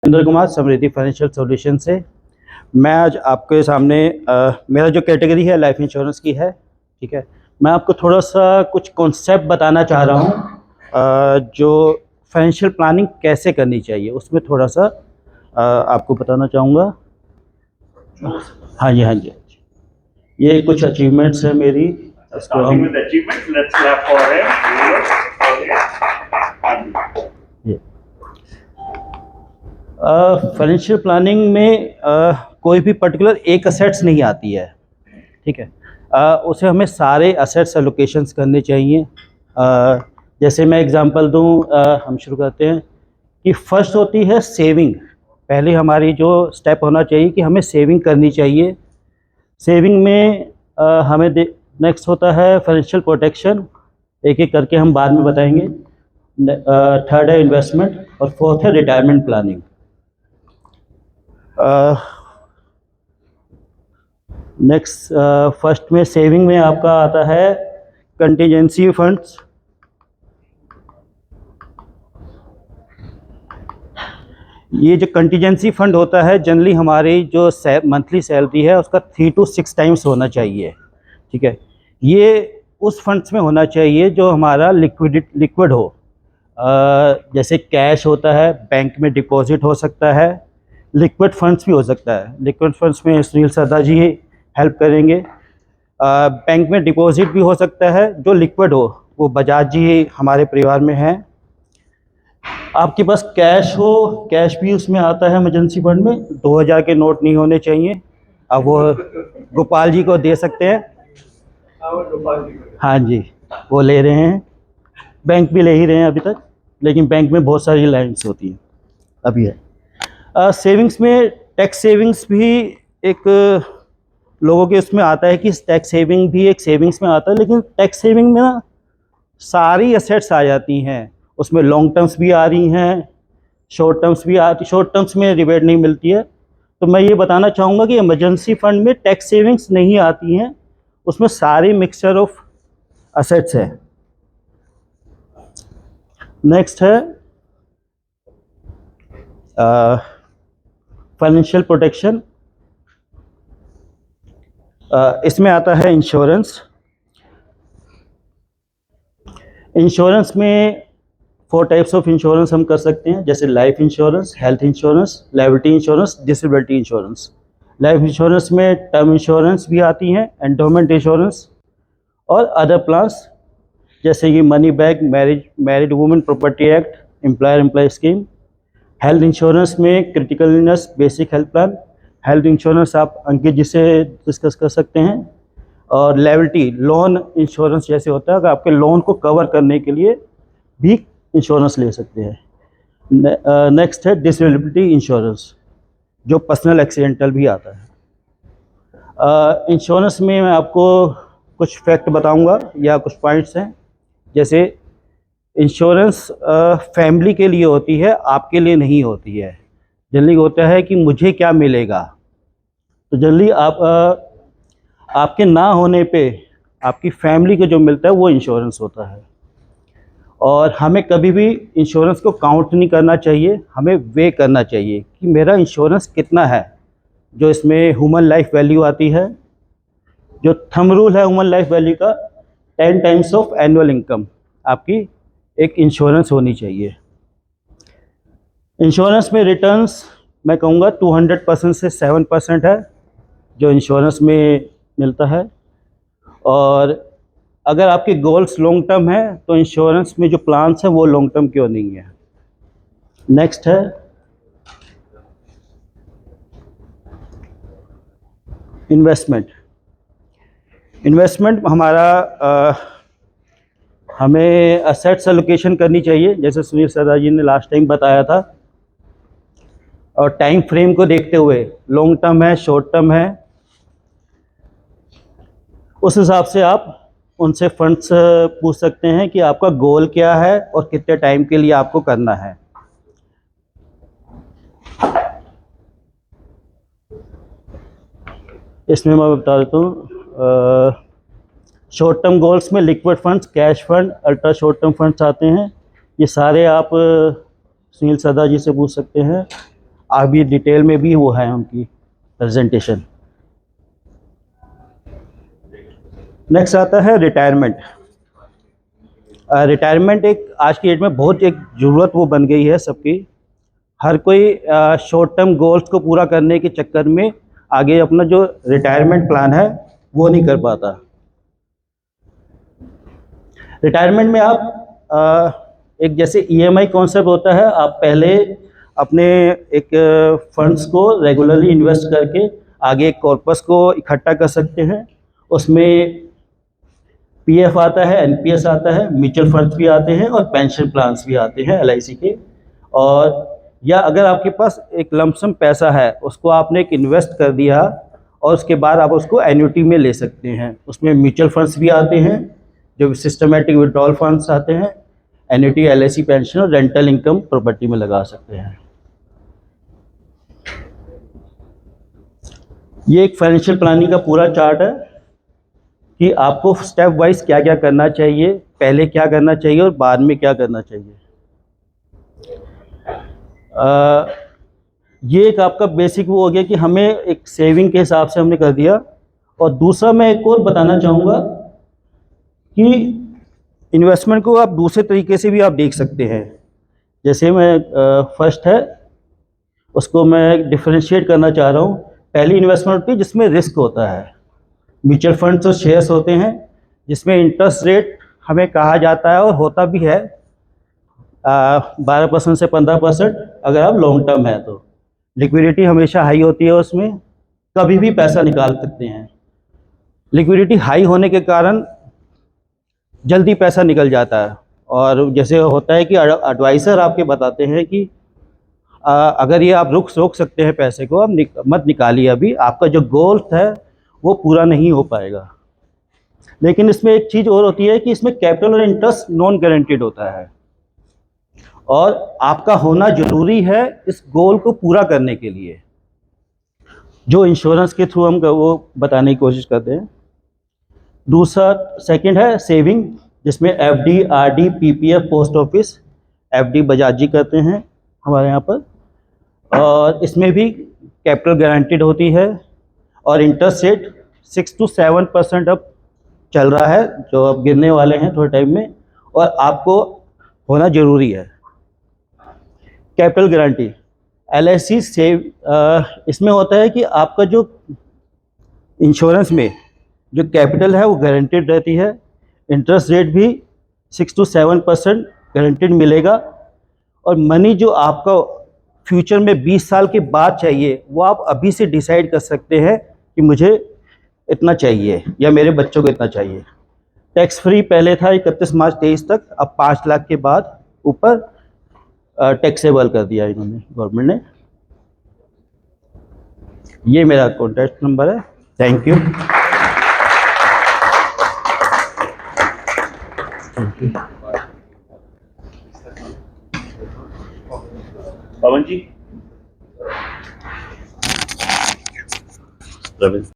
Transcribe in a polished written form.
इंद्र कुमार समृद्धि financial solution से मैं आज आपके सामने मेरा जो कैटेगरी है लाइफ इंश्योरेंस की है। ठीक है, मैं आपको थोड़ा सा कुछ कॉन्सेप्ट बताना चाह रहा हूँ जो फाइनेंशियल प्लानिंग कैसे करनी चाहिए उसमें थोड़ा सा आपको बताना चाहूँगा। हाँ जी, हाँ जी, ये कुछ अचीवमेंट्स है मेरी। इसको हम फाइनेंशियल प्लानिंग में कोई भी पर्टिकुलर एक असेट्स नहीं आती है। ठीक है, उसे हमें सारे असेट्स एलोकेशंस करने चाहिए। जैसे मैं एग्जांपल दूं, हम शुरू करते हैं कि फर्स्ट होती है सेविंग। पहले हमारी जो स्टेप होना चाहिए कि हमें सेविंग करनी चाहिए। सेविंग में हमें नेक्स्ट होता है फाइनेंशियल प्रोटेक्शन, एक एक करके हम बाद में बताएंगे। थर्ड है इन्वेस्टमेंट और फोर्थ है रिटायरमेंट प्लानिंग। नेक्स्ट फर्स्ट में सेविंग में आपका आता है कंटीजेंसी फंड्स। ये जो कंटीजेंसी फंड होता है जनरली हमारी जो मंथली सैलरी है उसका 3 to 6 टाइम्स होना चाहिए। ठीक है, ये उस फंड्स में होना चाहिए जो हमारा लिक्विड हो। जैसे कैश होता है, बैंक में डिपॉजिट हो सकता है, लिक्विड फंड्स भी हो सकता है। लिक्विड फंड्स में सुनील सरदा जी हेल्प करेंगे। बैंक में डिपॉजिट भी हो सकता है जो लिक्विड हो, वो बजाज जी हमारे परिवार में हैं। आपके पास कैश हो, कैश भी उसमें आता है इमरजेंसी फंड में। 2000 के नोट नहीं होने चाहिए। अब वो गोपाल जी को दे सकते हैं। हाँ जी, वो ले रहे हैं, बैंक भी ले ही रहे हैं अभी तक, लेकिन बैंक में बहुत सारी लाइन्स होती हैं अभी है। सेविंग्स में टैक्स सेविंग्स भी एक लोगों के उसमें आता है कि टैक्स सेविंग भी एक सेविंग्स में आता है, लेकिन टैक्स सेविंग में ना सारी असेट्स आ जाती हैं। उसमें लॉन्ग टर्म्स भी आ रही हैं, शॉर्ट टर्म्स भी आती। शॉर्ट टर्म्स में रिबेट नहीं मिलती है। तो मैं ये बताना चाहूँगा कि इमरजेंसी फंड में टैक्स सेविंग्स नहीं आती हैं, उसमें सारी मिक्सचर ऑफ असेट्स है। नेक्स्ट है फाइनेंशियल प्रोटेक्शन। इसमें आता है इंश्योरेंस। इंश्योरेंस में 4 टाइप्स ऑफ इंश्योरेंस हम कर सकते हैं, जैसे life insurance, health insurance, liability insurance, disability insurance. Life insurance में टर्म इंश्योरेंस भी आती हैं, एंडोमेंट इंश्योरेंस और अदर प्लान्स जैसे कि money back, married women property act, employer employee scheme. Health insurance में critical illness, basic health plan. Health insurance आप अंकित जी से डिस्कस कर सकते हैं। और लायबिलिटी लोन इंश्योरेंस जैसे होता है, अगर आपके लोन को कवर करने के लिए भी इंश्योरेंस ले सकते हैं। नेक्स्ट है डिसेबिलिटी इंश्योरेंस, जो पर्सनल एक्सीडेंटल भी आता है। इंश्योरेंस में मैं आपको कुछ फैक्ट बताऊंगा या कुछ पॉइंट्स हैं। जैसे इंश्योरेंस फैमिली के लिए होती है, आपके लिए नहीं होती है। जनरली होता है कि मुझे क्या मिलेगा, तो जनरली आपके ना होने पे आपकी फैमिली को जो मिलता है वो इंश्योरेंस होता है। और हमें कभी भी इंश्योरेंस को काउंट नहीं करना चाहिए, हमें वे करना चाहिए कि मेरा इंश्योरेंस कितना है। जो इसमें ह्यूमन लाइफ वैल्यू आती है, जो थंब रूल है ह्यूमन लाइफ वैल्यू का, 10 टाइम्स ऑफ एनुअल इनकम आपकी एक इंश्योरेंस होनी चाहिए। इंश्योरेंस में रिटर्न्स मैं कहूँगा 200% से 7% है जो इंश्योरेंस में मिलता है। और अगर आपके गोल्स लॉन्ग टर्म है तो इंश्योरेंस में जो प्लान्स हैं वो लॉन्ग टर्म क्यों नहीं है। नेक्स्ट है इन्वेस्टमेंट। इन्वेस्टमेंट हमारा हमें असेट्स एलोकेशन करनी चाहिए, जैसे सुनील सरदा जी ने लास्ट टाइम बताया था। और टाइम फ्रेम को देखते हुए, लॉन्ग टर्म है, शॉर्ट टर्म है, उस हिसाब से आप उनसे फंड्स पूछ सकते हैं कि आपका गोल क्या है और कितने टाइम के लिए आपको करना है। इसमें मैं बता देता हूँ, शॉर्ट टर्म गोल्स में liquid funds, cash fund, ultra short term funds आते हैं। ये सारे आप सुनील सरदा जी से पूछ सकते हैं। अभी डिटेल में भी वो है उनकी प्रेजेंटेशन। नेक्स्ट आता है रिटायरमेंट। रिटायरमेंट एक आज की डेट में बहुत एक ज़रूरत वो बन गई है सबकी। हर कोई शॉर्ट टर्म गोल्स को पूरा करने के चक्कर में आगे अपना जो रिटायरमेंट प्लान है वो नहीं कर पाता। रिटायरमेंट में आप एक जैसे ईएमआई कॉन्सेप्ट होता है, आप पहले अपने एक फंड्स को रेगुलरली इन्वेस्ट करके आगे एक कॉर्पस को इकट्ठा कर सकते हैं। उसमें पीएफ आता है, एनपीएस आता है, म्यूचुअल फंड्स भी आते हैं और पेंशन प्लान्स भी आते हैं एलआईसी के। और या अगर आपके पास एक लमसम पैसा है, उसको आपने एक इन्वेस्ट कर दिया और उसके बाद आप उसको एन्युटी में ले सकते हैं। उसमें म्यूचुअल फंड्स भी आते हैं, जो सिस्टमेटिक विड्रॉल फंड्स आते हैं, एन्युटी, एलआईसी, पेंशन और रेंटल इनकम प्रॉपर्टी में लगा सकते हैं। ये एक फाइनेंशियल प्लानिंग का पूरा चार्ट है कि आपको स्टेप वाइज क्या क्या करना चाहिए, पहले क्या करना चाहिए और बाद में क्या करना चाहिए। ये एक आपका बेसिक वो हो गया कि हमें एक सेविंग के हिसाब से हमने कर दिया। और दूसरा मैं एक और बताना चाहूँगा कि इन्वेस्टमेंट को आप दूसरे तरीके से भी आप देख सकते हैं। जैसे मैं फर्स्ट है उसको मैं डिफरेंशिएट करना चाह रहा हूँ। पहली इन्वेस्टमेंट होती है जिसमें रिस्क होता है। म्यूचुअल फंड्स और शेयर्स होते हैं जिसमें इंटरेस्ट रेट हमें कहा जाता है और होता भी है 12% से 15% अगर आप लॉन्ग टर्म है तो। लिक्विडिटी हमेशा हाई होती है, उसमें कभी भी पैसा निकाल सकते हैं। लिक्विडिटी हाई होने के कारण जल्दी पैसा निकल जाता है। और जैसे होता है कि एडवाइज़र आपके बताते हैं कि अगर ये आप रोक सकते हैं पैसे को, आप मत निकालिए, अभी आपका जो गोल है वो पूरा नहीं हो पाएगा। लेकिन इसमें एक चीज़ और होती है कि इसमें कैपिटल और इंटरेस्ट नॉन गारंटीड होता है और आपका होना ज़रूरी है इस गोल को पूरा करने के लिए, जो इंश्योरेंस के थ्रू हम वो बताने की कोशिश करते हैं। दूसरा सेकंड है सेविंग, जिसमें FD, RD, PPF, post office, FD Bajaj ji करते हैं हमारे यहाँ पर। और इसमें भी कैपिटल गारंटीड होती है और इंटरेस्ट रेट 6 to 7% अब चल रहा है, जो अब गिरने वाले हैं थोड़े टाइम में, और आपको होना ज़रूरी है। कैपिटल गारंटी एलआईसी सेव, इसमें होता है कि आपका जो इंश्योरेंस में जो कैपिटल है वो गारंटीड रहती है। इंटरेस्ट रेट भी 6 to 7% गारंटीड मिलेगा। और मनी जो आपका फ्यूचर में 20 साल के बाद चाहिए वो आप अभी से डिसाइड कर सकते हैं कि मुझे इतना चाहिए या मेरे बच्चों को इतना चाहिए। टैक्स फ्री पहले था 31 मार्च 23 तक, अब 5 लाख के बाद ऊपर टैक्सेबल कर दिया इन्होंने, गवर्नमेंट ने। ये मेरा कॉन्टैक्ट नंबर है। Thank you. पवन जी, रविंद्र।